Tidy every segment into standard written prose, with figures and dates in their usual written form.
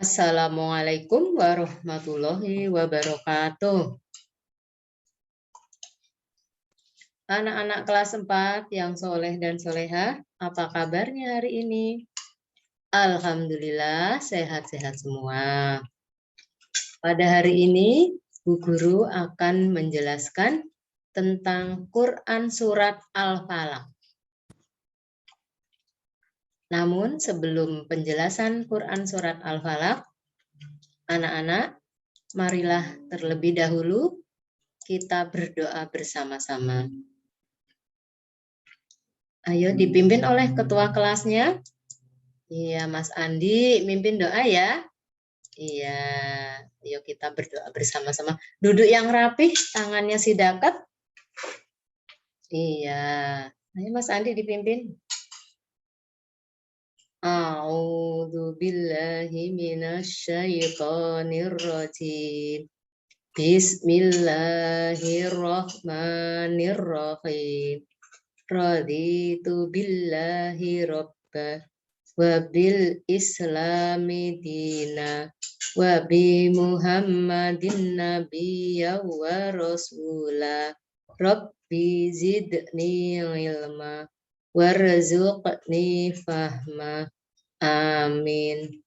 Assalamualaikum warahmatullahi wabarakatuh. Anak-anak kelas 4 yang soleh dan soleha, apa kabarnya hari ini? Alhamdulillah sehat-sehat semua. Pada hari ini, Bu Guru akan menjelaskan tentang Quran Surat Al-Falaq. Namun sebelum penjelasan Quran Surat Al-Falaq, anak-anak, marilah terlebih dahulu kita berdoa bersama-sama. Ayo dipimpin oleh ketua kelasnya. Iya, Mas Andi, mimpin doa ya. Iya, ayo kita berdoa bersama-sama. Duduk yang rapih, tangannya sidakat. Iya, ayo Mas Andi dipimpin. A'udzu billahi minasyaitonir rajim. Bismillahirrahmanirrahim. Raditu billahi rabbah wa bil islami dina wa bi muhammadin nabiyya wa rasula rabbi zidni ilma warzuqni fahma. Amin.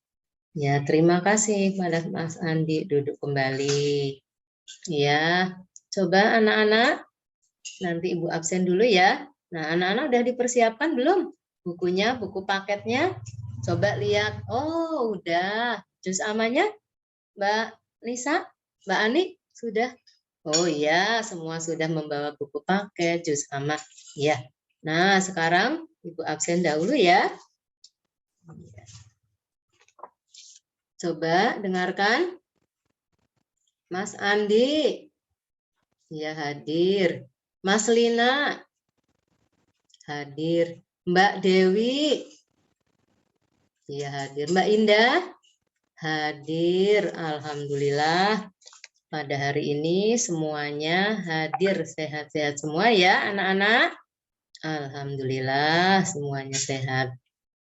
Ya, terima kasih pada Mas Andi. Duduk kembali. Ya, coba anak-anak, nanti Ibu absen dulu ya. Nah, anak-anak udah dipersiapkan belum? Bukunya, buku paketnya? Coba lihat. Oh, udah. Juz amanya, Mbak Nisa, Mbak Ani, sudah? Oh iya, semua sudah membawa buku paket, juz amah. Ya. Nah, sekarang Ibu absen dahulu ya. Coba dengarkan. Mas Andi. Ya, hadir. Mas Lina. Hadir. Mbak Dewi. Ya, hadir. Mbak Indah. Hadir. Alhamdulillah. Pada hari ini semuanya hadir. Sehat-sehat semua ya anak-anak. Alhamdulillah semuanya sehat.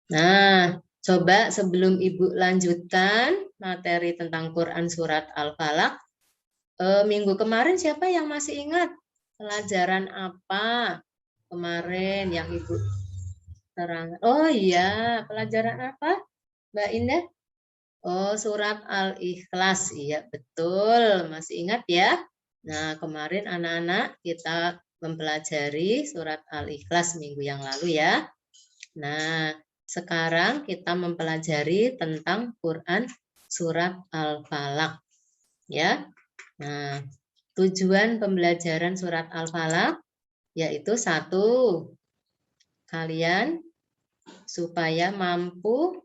Nah, coba sebelum Ibu lanjutkan materi tentang Quran Surat Al-Falaq, minggu kemarin siapa yang masih ingat pelajaran apa kemarin yang Ibu terang? Oh iya, pelajaran apa Mbak Indah? Oh, surat Al-Ikhlas. Iya, betul. Masih ingat ya? Nah, kemarin anak-anak kita mempelajari surat Al-Ikhlas minggu yang lalu ya. Nah, sekarang kita mempelajari tentang Quran surat Al-Falaq. Ya. Nah, tujuan pembelajaran surat Al-Falaq yaitu satu, kalian supaya mampu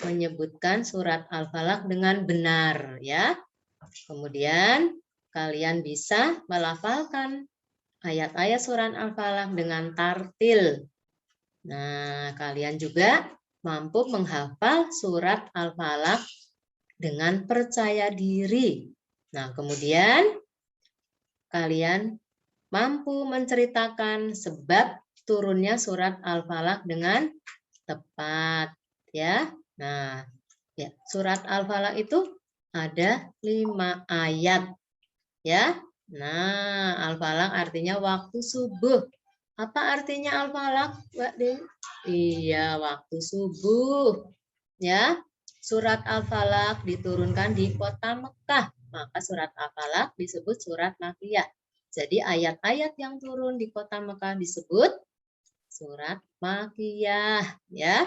menyebutkan surat Al-Falaq dengan benar ya. Kemudian kalian bisa melafalkan ayat-ayat surat Al-Falaq dengan tartil. Nah, kalian juga mampu menghafal surat Al-Falaq dengan percaya diri. Nah, kemudian kalian mampu menceritakan sebab turunnya surat Al-Falaq dengan tepat ya. Nah, ya, surat Al-Falaq itu ada 5 ayat ya. Nah, Al-Falaq artinya waktu subuh. Apa artinya Al-Falaq, Mbak Dewi? Iya, waktu subuh. Ya. Surat Al-Falaq diturunkan di kota Mekah. Maka surat Al-Falaq disebut surat Makkiyah. Jadi ayat-ayat yang turun di kota Mekah disebut surat Makkiyah, ya.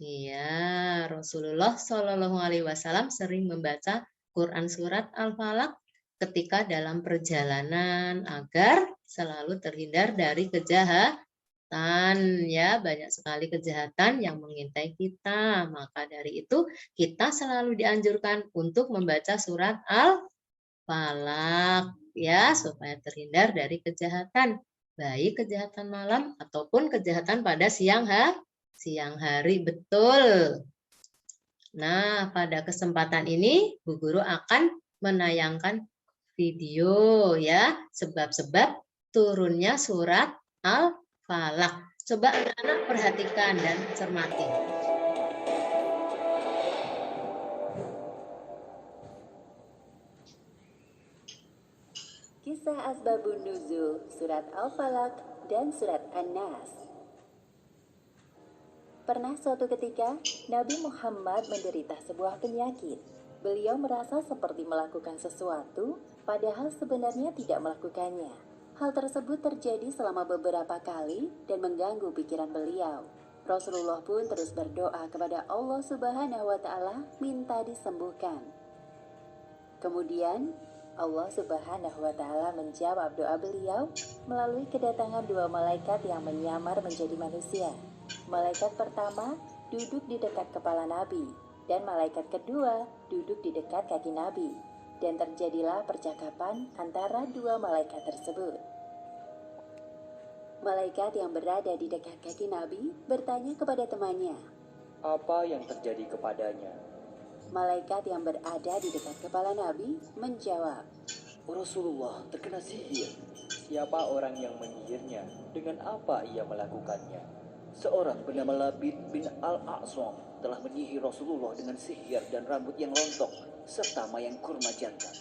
Iya, Rasulullah Shallallahu Alaihi Wasallam sering membaca Quran surat Al-Falaq ketika dalam perjalanan agar selalu terhindar dari kejahatan. Ya, banyak sekali kejahatan yang mengintai kita. Maka dari itu kita selalu dianjurkan untuk membaca surat Al-Falaq ya, supaya terhindar dari kejahatan, baik kejahatan malam ataupun kejahatan pada siang hari, betul. Nah, pada kesempatan ini Bu Guru akan menayangkan video ya, sebab-sebab turunnya surat Al-Falaq. Coba anak-anak perhatikan dan cermati. Kisah Asbabun Nuzul, Surat Al-Falaq, dan Surat An-Nas. Pernah suatu ketika, Nabi Muhammad menderita sebuah penyakit. Beliau merasa seperti melakukan sesuatu, padahal sebenarnya tidak melakukannya. Hal tersebut terjadi selama beberapa kali dan mengganggu pikiran beliau. Rasulullah pun terus berdoa kepada Allah Subhanahu wa Ta'ala, minta disembuhkan. Kemudian, Allah Subhanahu wa Ta'ala menjawab doa beliau melalui kedatangan dua malaikat yang menyamar menjadi manusia. Malaikat pertama duduk di dekat kepala Nabi, dan malaikat kedua duduk di dekat kaki Nabi, dan terjadilah percakapan antara dua malaikat tersebut. Malaikat yang berada di dekat kaki Nabi bertanya kepada temannya, "Apa yang terjadi kepadanya?" Malaikat yang berada di dekat kepala Nabi menjawab, "Rasulullah terkena sihir." "Siapa orang yang menyihirnya? Dengan apa ia melakukannya?" "Seorang bernama Labid bin Al-A'sam telah menyihir Rasulullah dengan sihir dan rambut yang rontok serta mayang kurma jantan."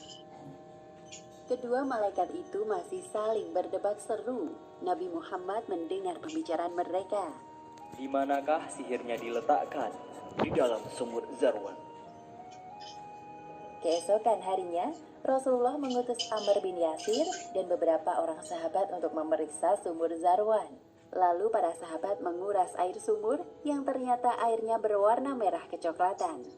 Kedua malaikat itu masih saling berdebat seru. Nabi Muhammad mendengar pembicaraan mereka. "Di manakah sihirnya diletakkan?" "Di dalam sumur Zarwan." Keesokan harinya, Rasulullah mengutus Amr bin Yasir dan beberapa orang sahabat untuk memeriksa sumur Zarwan. Lalu para sahabat menguras air sumur yang ternyata airnya berwarna merah kecoklatan.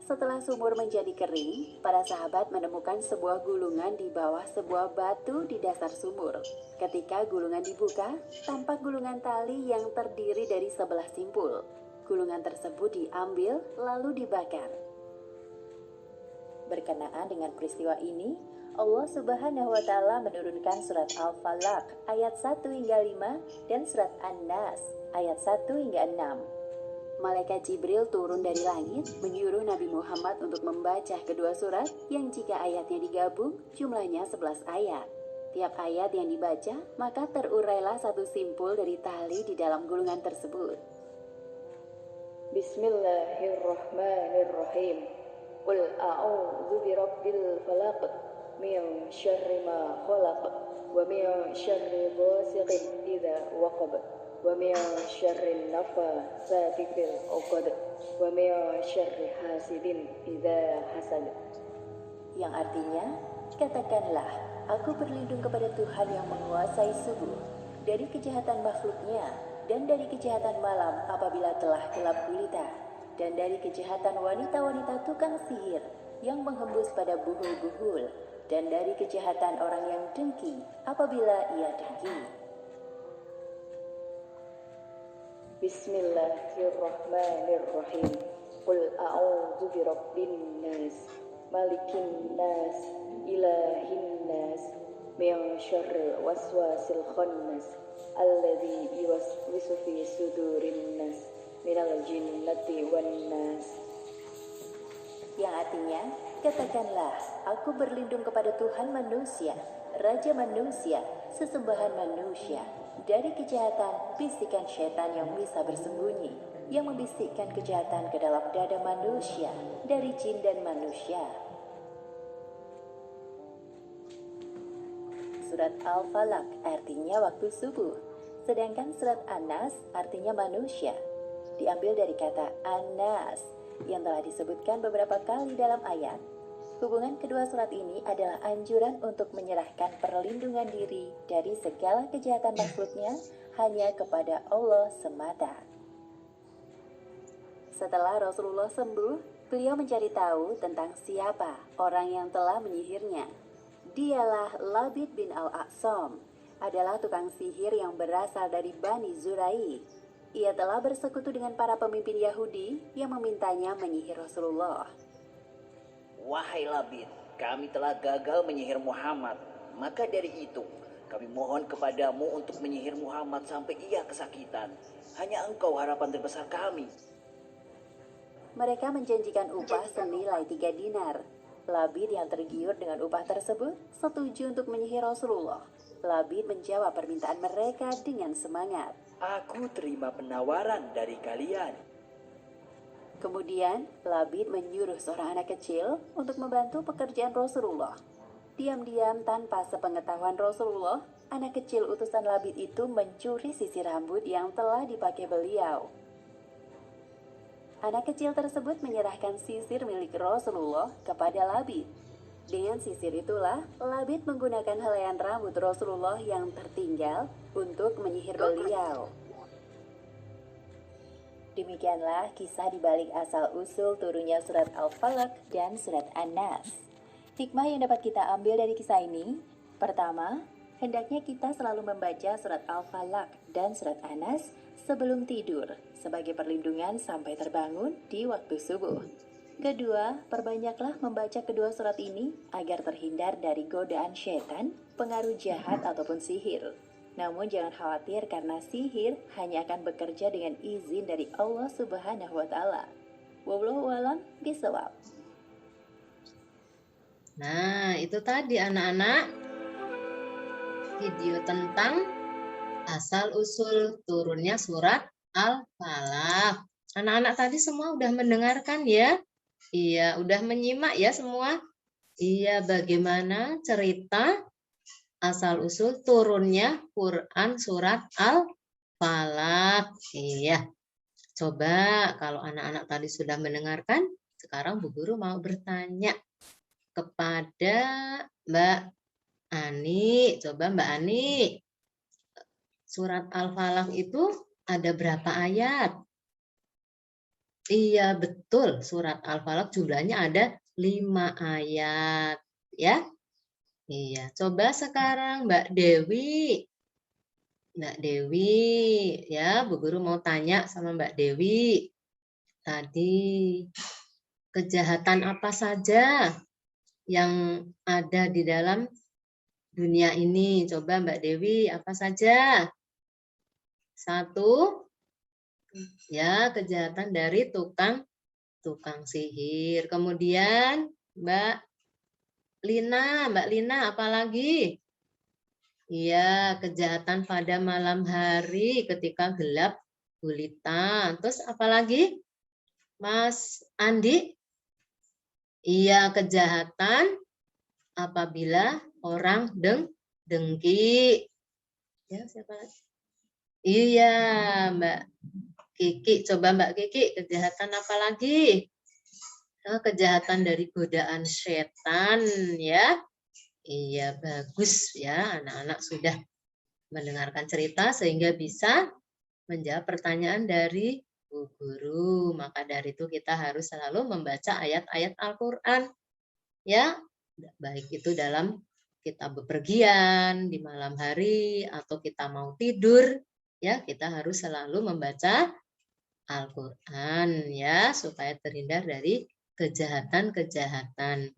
Setelah sumur menjadi kering, para sahabat menemukan sebuah gulungan di bawah sebuah batu di dasar sumur. Ketika gulungan dibuka, tampak gulungan tali yang terdiri dari 11 simpul. Gulungan tersebut diambil lalu dibakar. Berkenaan dengan peristiwa ini, Allah Subhanahu wa Ta'ala menurunkan surat Al-Falaq ayat 1 hingga 5 dan surat An-Nas ayat 1 hingga 6. Malaikat Jibril turun dari langit menyuruh Nabi Muhammad untuk membaca kedua surat yang jika ayatnya digabung jumlahnya 11 ayat. Tiap ayat yang dibaca maka terurailah satu simpul dari tali di dalam gulungan tersebut. Bismillahirrahmanirrahim. Qul a'udzu birabbil falaq min syarri ma khalaq wa min syarri ghasiqin idza waqab wa min syarri nafatsati fil 'uqad wa min syarri hasidin idza hasad. Yang artinya, katakanlah, aku berlindung kepada Tuhan yang menguasai subuh, dari kejahatan makhluknya, dan dari kejahatan malam apabila telah gelap gulita, dan dari kejahatan wanita-wanita tukang sihir yang menghembus pada buhul-buhul, dan dari kejahatan orang yang dengki apabila ia dengki. Bismillahirrahmanirrahim. Qul a'udzu birabbin nas, malikin nas, ilahin nas, min syarril waswasil khannas, alladzi yuwaswisu fi sudurin nas, minal jinnati wan nas. Yang artinya, katakanlah, aku berlindung kepada Tuhan manusia, Raja manusia, sesembahan manusia, dari kejahatan bisikan syaitan yang bisa bersembunyi, yang membisikkan kejahatan ke dalam dada manusia, dari jin dan manusia. Surat Al-Falaq artinya waktu subuh, sedangkan surat An-Nas artinya manusia. Diambil dari kata An-Nas yang telah disebutkan beberapa kali dalam ayat. Hubungan kedua surat ini adalah anjuran untuk menyerahkan perlindungan diri dari segala kejahatan makhluknya hanya kepada Allah semata. Setelah Rasulullah sembuh, beliau mencari tahu tentang siapa orang yang telah menyihirnya. Dialah Labid bin Al-A'sam, adalah tukang sihir yang berasal dari Bani Zurai. Ia telah bersekutu dengan para pemimpin Yahudi yang memintanya menyihir Rasulullah. "Wahai Labid, kami telah gagal menyihir Muhammad. Maka dari itu, kami mohon kepadamu untuk menyihir Muhammad sampai ia kesakitan. Hanya engkau harapan terbesar kami." Mereka menjanjikan upah senilai 3 dinar. Labid yang tergiur dengan upah tersebut setuju untuk menyihir Rasulullah. Labid menjawab permintaan mereka dengan semangat. "Aku terima penawaran dari kalian." Kemudian, Labid menyuruh seorang anak kecil untuk membantu pekerjaan Rasulullah. Diam-diam tanpa sepengetahuan Rasulullah, anak kecil utusan Labid itu mencuri sisir rambut yang telah dipakai beliau. Anak kecil tersebut menyerahkan sisir milik Rasulullah kepada Labid. Dengan sisir itulah, Labid menggunakan helaian rambut Rasulullah yang tertinggal untuk menyihir beliau. Demikianlah kisah dibalik asal-usul turunnya surat Al-Falaq dan surat An-Nas. Hikmah yang dapat kita ambil dari kisah ini, pertama, hendaknya kita selalu membaca surat Al-Falaq dan surat An-Nas sebelum tidur sebagai perlindungan sampai terbangun di waktu subuh. Kedua, perbanyaklah membaca kedua surat ini agar terhindar dari godaan syaitan, pengaruh jahat ataupun sihir. Namun jangan khawatir karena sihir hanya akan bekerja dengan izin dari Allah Subhanahu wa taala. Wallahu a'lam bishawab. Nah, itu tadi anak-anak video tentang asal-usul turunnya surat Al-Falaq. Anak-anak tadi semua udah mendengarkan ya? Iya, udah menyimak ya semua? Iya, bagaimana cerita asal-usul turunnya Quran surat Al-Falaq. Iya. Coba kalau anak-anak tadi sudah mendengarkan, sekarang Bu Guru mau bertanya kepada Mbak Ani. Coba Mbak Ani, surat Al-Falaq itu ada berapa ayat? Iya, betul. Surat Al-Falaq jumlahnya ada 5 ayat. Ya. Iya, coba sekarang Mbak Dewi. Mbak Dewi, ya, Bu Guru mau tanya sama Mbak Dewi. Tadi, kejahatan apa saja yang ada di dalam dunia ini? Coba Mbak Dewi, apa saja? 1, ya, kejahatan dari tukang sihir. Kemudian Mbak Lina, apalagi? Iya, kejahatan pada malam hari ketika gelap gulita. Terus apalagi? Mas Andi? Iya, kejahatan apabila orang dengki. Ya, siapa lagi? Iya, Mbak Kiki. Coba Mbak Kiki, kejahatan apa lagi? Kejahatan dari godaan setan, ya. Iya, bagus ya, anak-anak sudah mendengarkan cerita sehingga bisa menjawab pertanyaan dari Bu Guru. Maka dari itu kita harus selalu membaca ayat-ayat Al-Quran. Ya, baik itu dalam kita bepergian, di malam hari, atau kita mau tidur, ya kita harus selalu membaca Al-Quran ya, supaya terhindar dari kejahatan-kejahatan.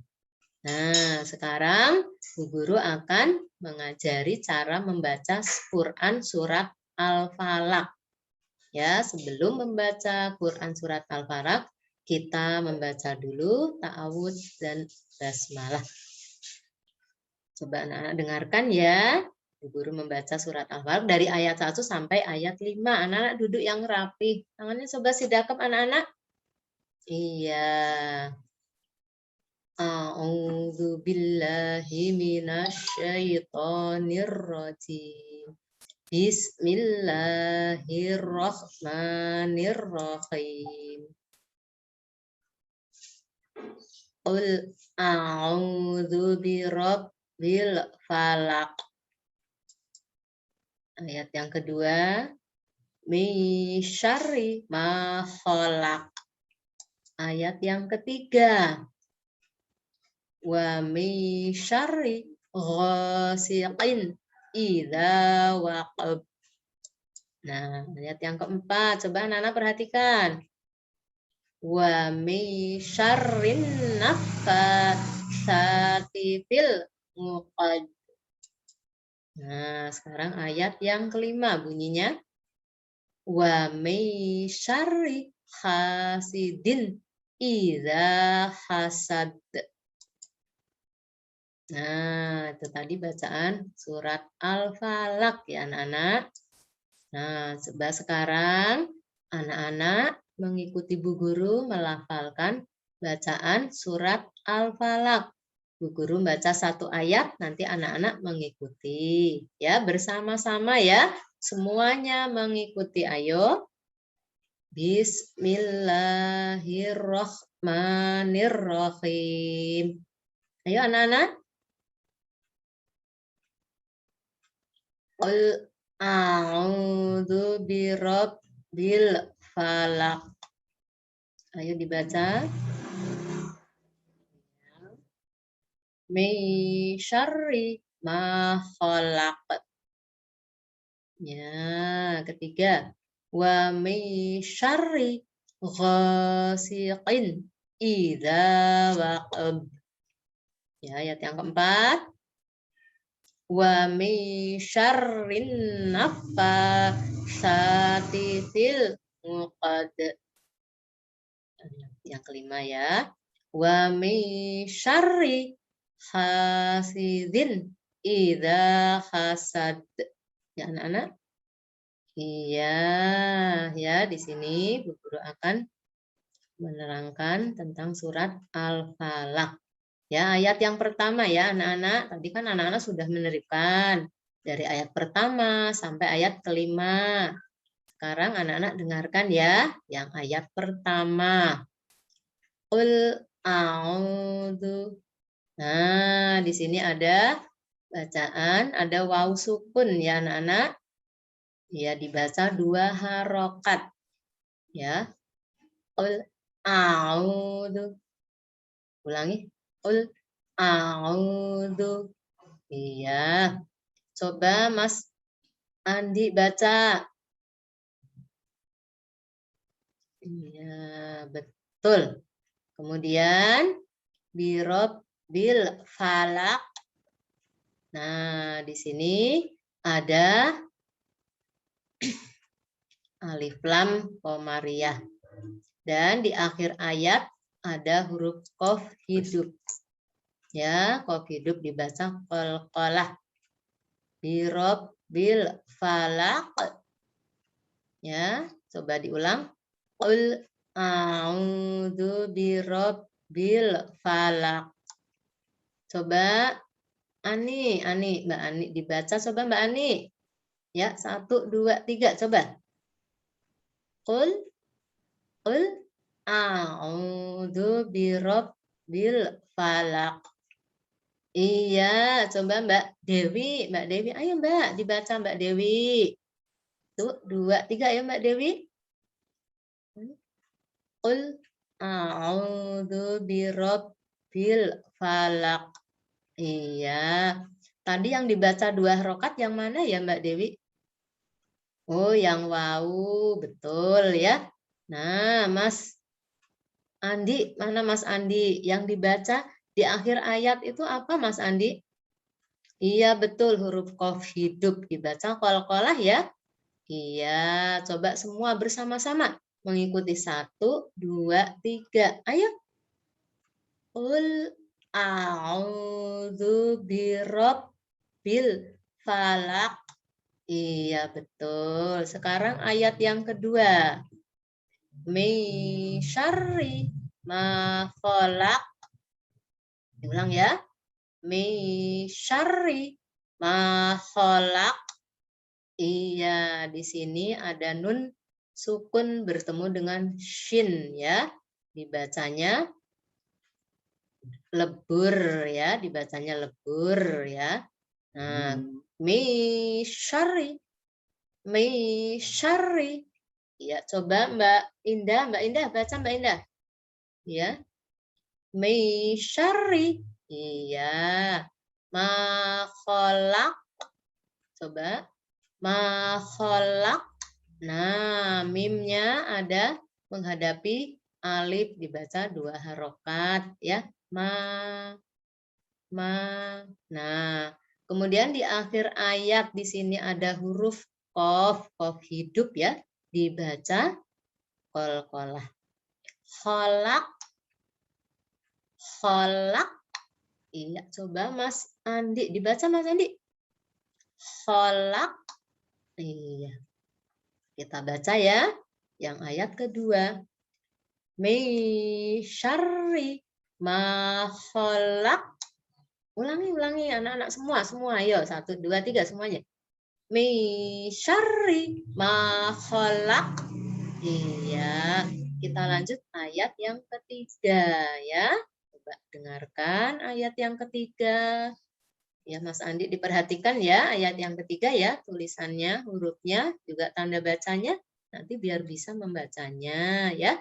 Nah, sekarang Bu Guru akan mengajari cara membaca Quran surat Al-Falaq. Ya, sebelum membaca Quran surat Al-Falaq, kita membaca dulu ta'awudz dan basmalah. Coba anak-anak dengarkan ya. Bu Guru membaca surat Al-Falaq dari ayat 1 sampai ayat 5. Anak-anak duduk yang rapi. Tangannya coba sidakap anak-anak. Iya. A'udzu billahi minasyaitonir rajim. Bismillahirrahmanirrahim. Qul a'udzu birabbil falaq. Ayat yang kedua, min syarri ma khalaq. Ayat yang ketiga, wa min syarri ghasiqin idza waqab. Nah, ayat yang keempat, coba anak-anak perhatikan. Wa min syarrin naffatsati fil 'uqad. Nah, sekarang ayat yang kelima bunyinya. Wa min syarri hasidin idza hasad. Nah, itu tadi bacaan surat Al-Falaq ya anak-anak. Nah, coba sekarang anak-anak mengikuti Bu Guru melafalkan bacaan surat Al-Falaq. Bu Guru baca satu ayat, nanti anak-anak mengikuti. Ya, bersama-sama ya. Semuanya mengikuti. Ayo. Bismillahirrahmanirrahim. Ayo anak-anak. Qul a'udzu birabbil falaq. Ayo dibaca. Min syarri ma khalaq. Ya, ketiga. Wa min syarri ghasiqin idza waqab. Ya, ayat yang keempat. Wa min syarrin naffasati fil 'uqad. Yang kelima ya. Wa min syarri hasidin idza hasad. Ya anak-anak. Iya, ya di sini Bu Guru akan menerangkan tentang surat Al-Falaq. Ya, ayat yang pertama ya anak-anak. Tadi kan anak-anak sudah meneripkan dari ayat pertama sampai ayat kelima. Sekarang anak-anak dengarkan ya yang ayat pertama. Qul a'udzu. Nah, di sini ada bacaan, ada waw sukun ya anak-anak. Ya, dibaca 2 harokat. Ya. Qul a'udzu. Ulangi. Qul a'udzu. Iya. Coba Mas Andi baca. Iya, betul. Kemudian birabbil falaq. Nah, di sini ada alif lam komariah. Dan di akhir ayat ada huruf qaf hidup. Ya, qaf hidup dibaca qalqalah. Birabbil falaq. Ya, coba diulang. Qul a'udzu birabbil falaq. Coba Mbak Ani dibaca, coba Mbak Ani. Ya, 1, 2, 3, coba. Qul a'udzu birabbil falaq. Iya, coba Mbak Dewi. Mbak Dewi, ayo Mbak, dibaca Mbak Dewi. 1, 2, 3, ayo Mbak Dewi. Qul a'udzu birabbil falaq. Iya. Tadi yang dibaca 2 harokat yang mana ya Mbak Dewi? Oh, yang wau, betul ya. Nah, Mas Andi, mana Mas Andi? Yang dibaca di akhir ayat itu apa Mas Andi? Iya, betul, huruf qaf hidup dibaca qalqalah ya. Iya, coba semua bersama-sama mengikuti 1, 2, 3. Ayo. Qul a'udzu birabbil falaq. Iya, betul. Sekarang ayat yang kedua. Min syarri ma khalaq. Diulang ya. Min syarri ma khalaq. Iya, di sini ada nun sukun bertemu dengan shin ya. Dibacanya lebur ya, dibacanya lebur ya. Nah, mi syarri. Ya, coba Mbak Indah baca Mbak Indah. Ya. Mi syarri. Iya. Ma khalaq. Coba. Ma khalaq. Nah, mimnya ada menghadapi alif dibaca 2 harokat ya. Nah, kemudian di akhir ayat di sini ada huruf qaf hidup ya, dibaca qalqalah. Khalaq. Iya, coba Mas Andi dibaca Mas Andi. Khalaq. Iya. Kita baca ya, yang ayat kedua. Mi syarri ma khalaq. Ulangi anak-anak semua. Ayo 1, 2, 3 semuanya. Min syarri ma khalaq. Iya, kita lanjut ayat yang ketiga ya. Coba dengarkan ayat yang ketiga. Ya, Mas Andi diperhatikan ya ayat yang ketiga ya, tulisannya, hurufnya, juga tanda bacanya. Nanti biar bisa membacanya ya.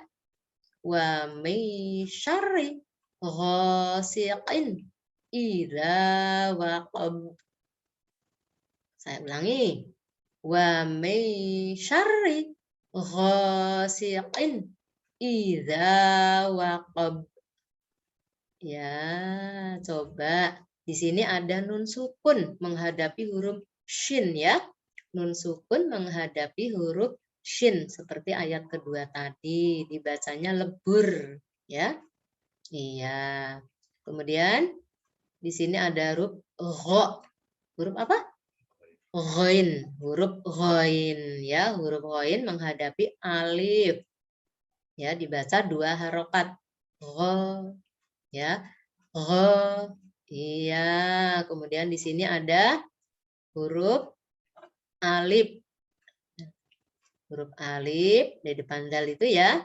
Wa min syarri ghasiqin idza waqab. Saya ulangi. Wa min syarri ghasiqin idza waqab. Ya, coba. Di sini ada nun sukun menghadapi huruf shin ya. Nun sukun menghadapi huruf shin seperti ayat kedua tadi, dibacanya lebur ya. Iya. Kemudian di sini ada huruf gho. Huruf apa? Ghoin, huruf ghoin ya, huruf ghoin menghadapi alif. Ya, dibaca 2 harokat. Gho ya. Gho. Iya, kemudian di sini ada huruf alif. Huruf alif di depan dal itu ya.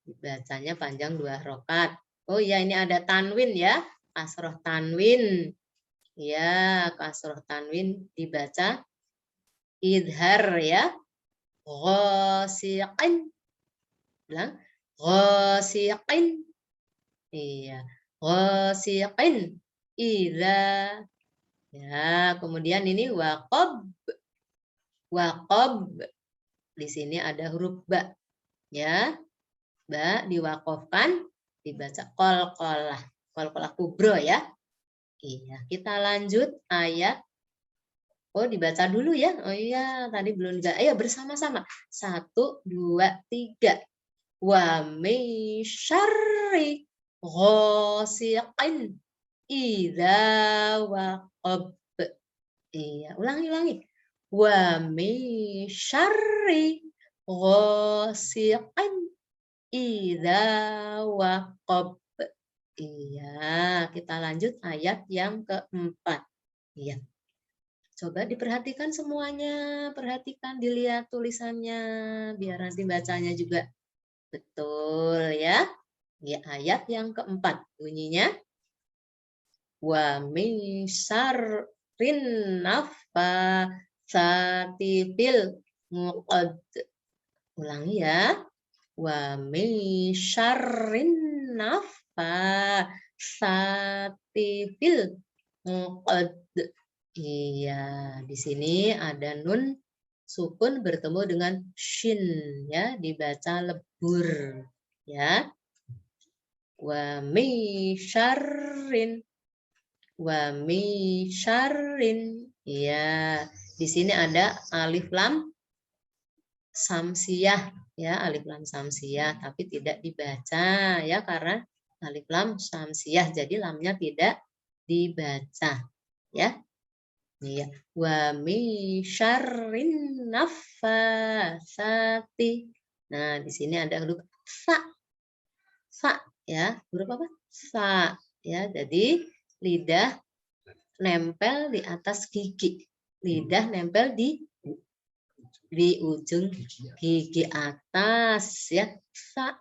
Dibacanya panjang 2 harokat. Oh iya, ini ada tanwin ya. Kasroh tanwin. Ya, kasroh tanwin dibaca idhar ya. Ghasiqin. Bilang ghasiqin. Iya, ghasiqin. Idza. Ya, kemudian ini waqab. Waqab. Di sini ada huruf ba. Ya. Ba diwakofkan dibaca qalqalah. Qalqalah kubro ya. Iya, kita lanjut ayat. Oh, dibaca dulu ya. Oh iya, tadi belum dibaca. Ayo bersama-sama. 1, 2, 3. Wa min syarri ghasiqin idza waqab. Iya, ulangi. Wa min syarri ghasiqin idza waqab. Iya, kita lanjut ayat yang keempat. Iya. Coba diperhatikan semuanya, perhatikan, dilihat tulisannya, biar nanti bacanya juga betul ya. Ya, ayat yang keempat bunyinya wa min syarrin naffatsati fil uqad. Ulangi ya. Wa min syarrin naffatsati fil uqad. Iya, di sini ada nun sukun bertemu dengan shin ya, dibaca lebur ya. Wa min syarrin. Ya, di sini ada alif lam samsiyah ya, alif lam samsiyah, tapi tidak dibaca ya karena alif lam samsiyah, jadi lamnya tidak dibaca ya. Iya, wa min syarrin naffatsati. Nah, di sini ada huruf sa. Sa ya, huruf apa? Sa ya. Jadi lidah nempel di atas gigi. Lidah nempel di ujung gigi atas ya. Sa.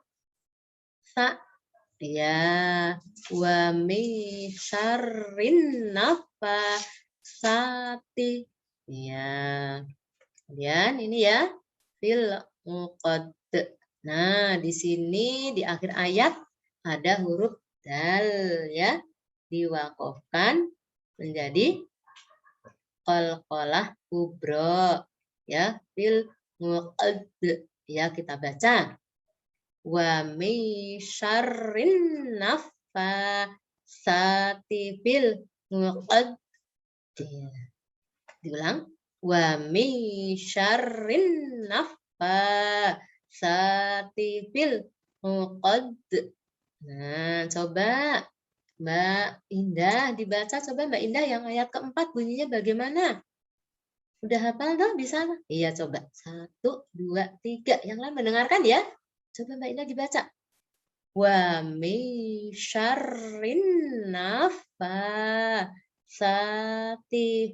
Ya, wa min syarrin naffatsati. Ya. Kemudian ini ya, fil uqad. Nah, di sini di akhir ayat ada huruf dal ya, diwakofkan menjadi qalqalah kubro ya, fil uqad. Ya, kita baca. Wa min syarrin naffatsati fil uqad. Diulang. Wa min syarrin naffatsati fil uqad. Nah, coba Mbak Indah dibaca, coba Mbak Indah yang ayat keempat bunyinya bagaimana? Udah hafal dong? Bisa? Iya, coba. 1, 2, 3. Yang lain mendengarkan ya. Coba Mbak Indah dibaca. Wa min syarrin nafatsati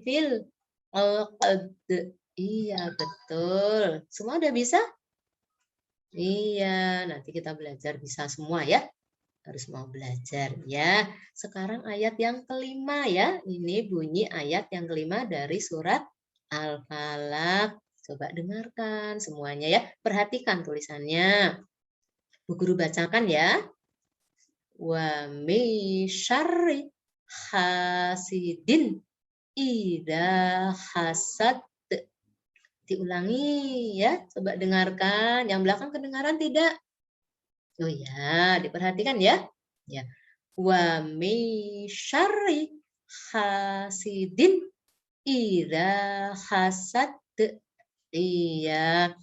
fil 'uqad. Iya, betul. Semua udah bisa? Iya, nanti kita belajar bisa semua ya. Harus mau belajar ya. Sekarang ayat yang kelima ya. Ini bunyi ayat yang kelima dari surat Al-Falaq. Coba dengarkan semuanya ya. Perhatikan tulisannya. Bu Guru bacakan ya. Wa min syarri hasidin idza hasad. Diulangi ya. Coba dengarkan. Yang belakang kedengaran tidak? Oh ya, diperhatikan ya. Ya. Wa min syarri hasidin idza hasad. Iya.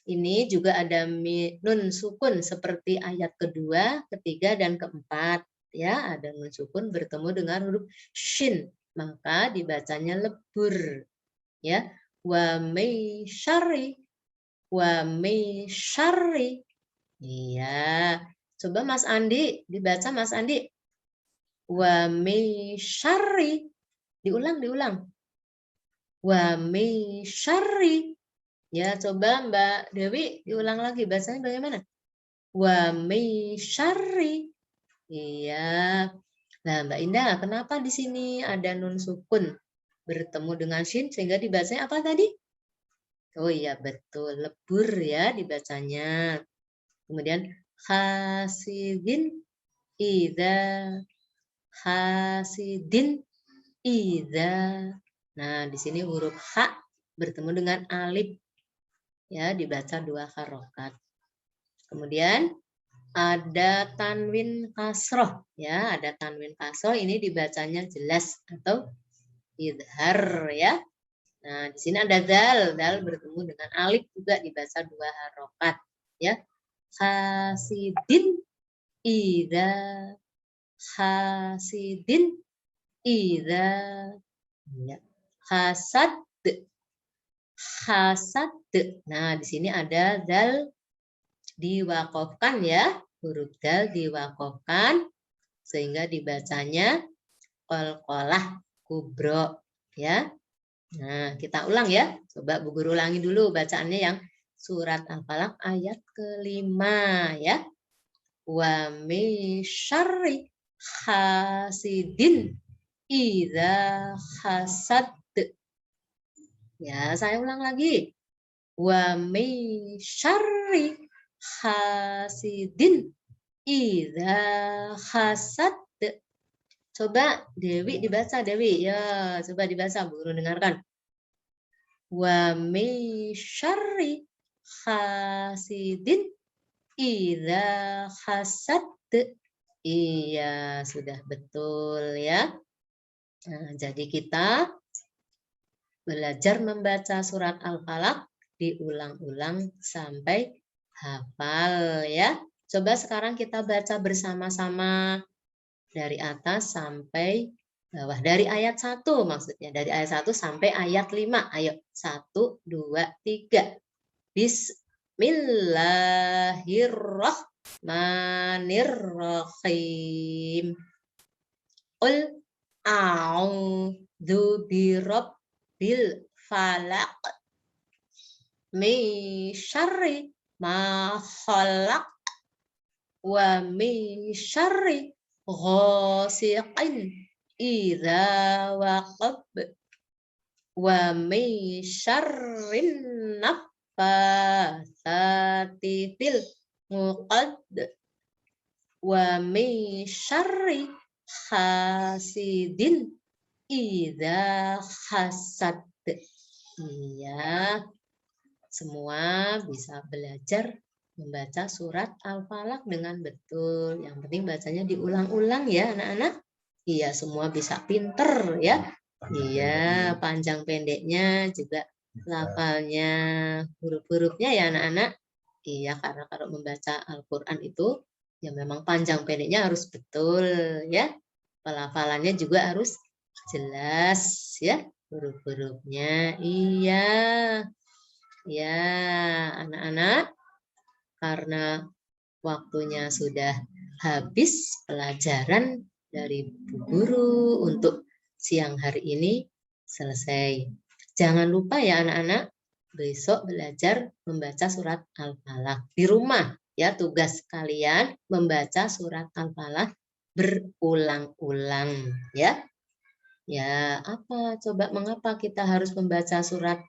Ini juga ada nun sukun seperti ayat kedua, ketiga, dan keempat. Ya, ada nun sukun bertemu dengan huruf shin, maka dibacanya lebur. Ya, wa min syarri, wa min syarri. Iya. Coba Mas Andi, dibaca Mas Andi. Wa min syarri. Diulang. Wa min syarri. Ya, coba Mbak Dewi diulang lagi. Bacanya bagaimana? Wa min syarri. Iya. Nah, Mbak Indah, kenapa di sini ada nun sukun bertemu dengan shin sehingga dibacanya apa tadi? Oh iya, betul. Lebur ya dibacanya. Kemudian hasidin idza hasidin idza. Nah, di sini huruf ha bertemu dengan alif. Ya, dibaca 2 harokat. Kemudian ada tanwin kasroh. Ya, ada tanwin kasroh. Ini dibacanya jelas atau idhar ya. Nah, di sini ada dal. Dal bertemu dengan alif juga dibaca 2 harokat. Ya, hasidin idza hasidin idza. Ya. Hasad. Nah, di sini ada dal diwakofkan ya. Huruf dal diwakofkan sehingga dibacanya qalqalah kubro ya. Nah, kita ulang ya. Coba Bu Guru ulangi dulu bacaannya yang surat Al-Falaq ayat kelima ya. Wa min syarri hasidin idza hasad. Ya, saya ulang lagi. Wa min syarri hasidin idza hasad. Coba Dewi dibaca, Dewi. Ya, coba dibaca, Bu Guru dengarkan. Wa min syarri hasidin idza hasad. Iya, sudah betul ya. Nah, jadi kita belajar membaca surat Al-Falaq diulang-ulang sampai hafal ya. Coba sekarang kita baca bersama-sama dari atas sampai bawah. Dari ayat 1 maksudnya. Dari ayat 1 sampai ayat 5. Ayo, 1, 2, 3. Bismillahirrahmanirrahim. Qul a'udzu birabbil falaq min syarri ma khalaq wa min syarri ghasiqin idza waqab wa min syarrin naffatsati fil 'uqad wa min syarri hasidin idza hasad. Iya, semua bisa belajar membaca surat Al-Falaq dengan betul. Yang penting bacanya diulang-ulang ya anak-anak. Iya, semua bisa pinter ya. Iya, panjang pendeknya juga lafalnya, huruf-hurufnya ya anak-anak. Iya, karena kalau membaca Al-Quran itu ya memang panjang pendeknya harus betul ya. Pelafalannya juga harus jelas ya, huruf-hurufnya. Iya. Ya, anak-anak, karena waktunya sudah habis pelajaran dari Bu Guru untuk siang hari ini selesai. Jangan lupa ya anak-anak, besok belajar membaca surat Al-Falaq di rumah. Ya, tugas kalian membaca surat Al-Falaq berulang-ulang ya. Ya, apa? Coba mengapa kita harus membaca surat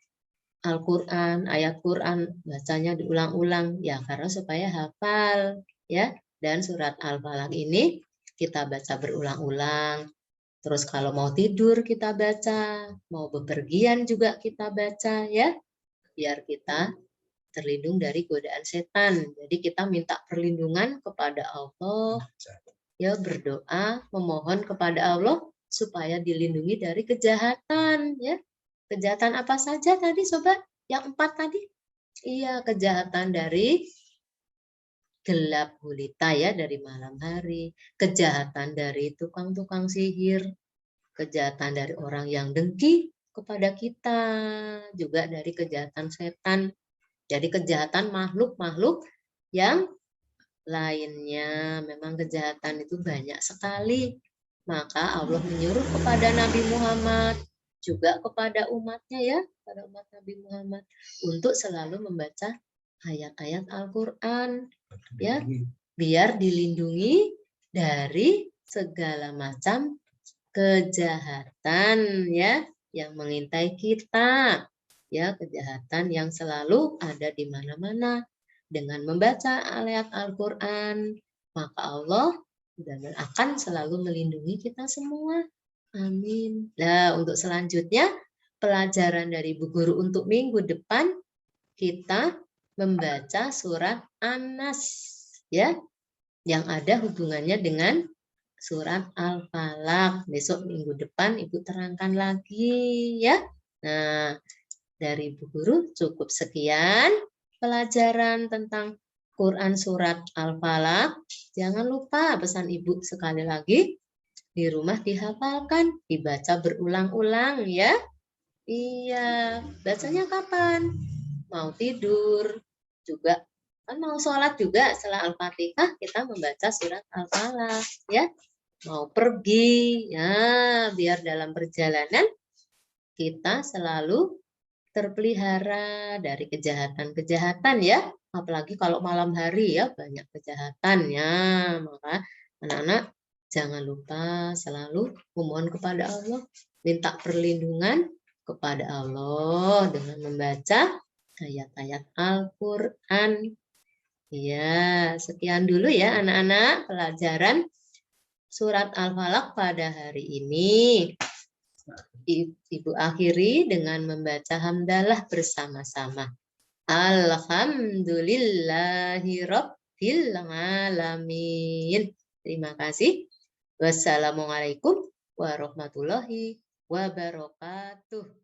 Al-Quran, ayat Quran, bacanya diulang-ulang? Ya, karena supaya hafal ya. Dan surat Al-Falaq ini kita baca berulang-ulang. Terus kalau mau tidur kita baca, mau bepergian juga kita baca ya. Biar kita terlindung dari godaan setan. Jadi kita minta perlindungan kepada Allah, ya berdoa, memohon kepada Allah supaya dilindungi dari kejahatan, ya. Kejahatan apa saja tadi, Sobat? Yang 4 tadi? Iya, kejahatan dari gelap gulita ya, dari malam hari. Kejahatan dari tukang-tukang sihir. Kejahatan dari orang yang dengki kepada kita. Juga dari kejahatan setan. Jadi kejahatan makhluk-makhluk yang lainnya. Memang kejahatan itu banyak sekali. Maka Allah menyuruh kepada Nabi Muhammad, juga kepada umatnya ya, pada umat Nabi Muhammad, untuk selalu membaca ayat-ayat Al-Quran. Ya, biar dilindungi dari segala macam kejahatan ya yang mengintai kita. Ya, kejahatan yang selalu ada di mana-mana. Dengan membaca ayat Al-Quran, maka Allah dan akan selalu melindungi kita semua. Amin. Nah, untuk selanjutnya, pelajaran dari Bu Guru untuk minggu depan, kita membaca surat An-Nas, ya, yang ada hubungannya dengan surat Al-Falaq. Besok minggu depan Ibu terangkan lagi, ya. Nah, dari Bu Guru cukup sekian pelajaran tentang Quran surat Al-Falaq. Jangan lupa pesan Ibu sekali lagi, di rumah dihafalkan, dibaca berulang-ulang ya. Iya, bacanya kapan? Mau tidur juga, kan mau sholat juga setelah Al-Fatihah kita membaca surat Al-Falaq ya. Mau pergi, ya biar dalam perjalanan kita selalu terpelihara dari kejahatan-kejahatan ya. Apalagi kalau malam hari ya banyak kejahatannya. Maka anak-anak jangan lupa selalu memohon kepada Allah, minta perlindungan kepada Allah dengan membaca ayat-ayat Al-Quran. Ya, sekian dulu ya anak-anak pelajaran surat Al-Falaq pada hari ini. Ibu akhiri dengan membaca hamdalah bersama-sama. Alhamdulillahirabbil alamin. Terima kasih. Wassalamualaikum warahmatullahi wabarakatuh.